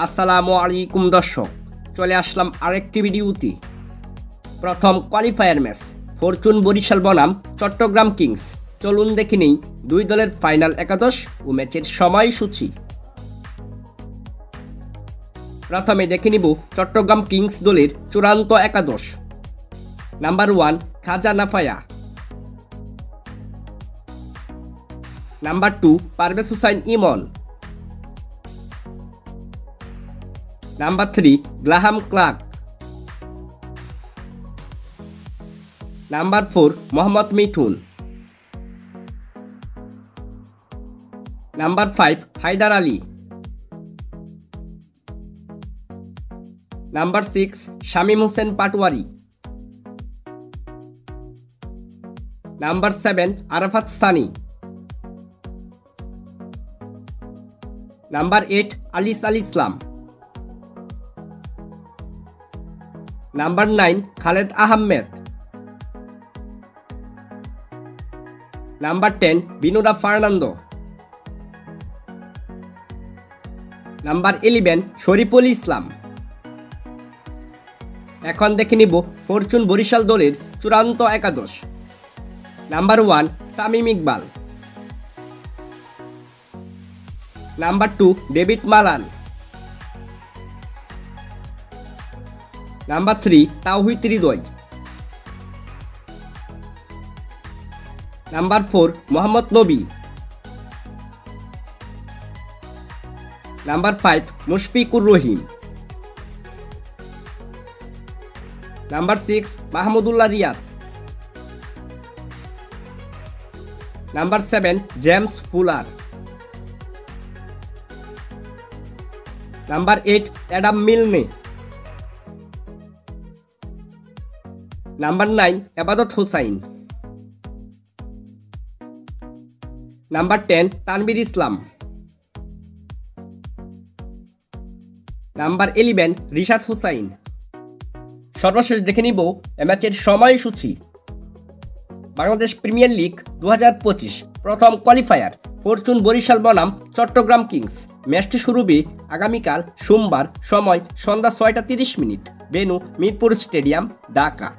আসসালামু আলাইকুম দর্শক, চলে আসলাম আরেকটি ভিডিওতে। প্রথম কোয়ালিফায়ার ম্যাচ ফরচুন বরিশাল বনাম চট্টগ্রাম কিংস। চলুন দেখে নেই দুই দলের ফাইনাল একাদশ ও ম্যাচের সময়সূচি। প্রথমে দেখে নিব চট্টগ্রাম কিংস দলের চূড়ান্ত একাদশ। Number 1 Khawaja Nafay, number 2 Parvez Hossain Emon, number 3 Graham Clarke, number 4 Mohammad Mithun, number 5 Haider Ali, number 6 Shamim Hossain Patwari, number 7 Arafat Sunny, number 8 Aliss Al Islam, number 9 Khaled Ahmed, number 10 Binura Fernando, number 11 Shoriful Islam. এখন দেখে নিব ফরচুন বরিশাল দলের চূড়ান্ত একাদশ। Number 1 Tamim Iqbal, number 2 David Malan, number 3 Towhid Hridoy, number 4 Mohammad Nabi, number 5 Mushfiqur Rahim, number 6 Mahmudullah Riyad, number 7 James Fuller, number 8 Adam Milne, number 9 Ebadot Hossain, number 10 Tanvir Islam, number 11 Rishad Hossain. সর্বশেষ দেখে নিব এ ম্যাচের সময়সূচি। বাংলাদেশ প্রিমিয়ার লিগ 2025 প্রথম কোয়ালিফায়ার ফরচুন বরিশাল বনাম চট্টগ্রাম কিংস। ম্যাচটি শুরু হবে আগামীকাল সোমবার, সময় সন্ধ্যা 6টা 30 minute, venue Mirpur stadium, Dhaka.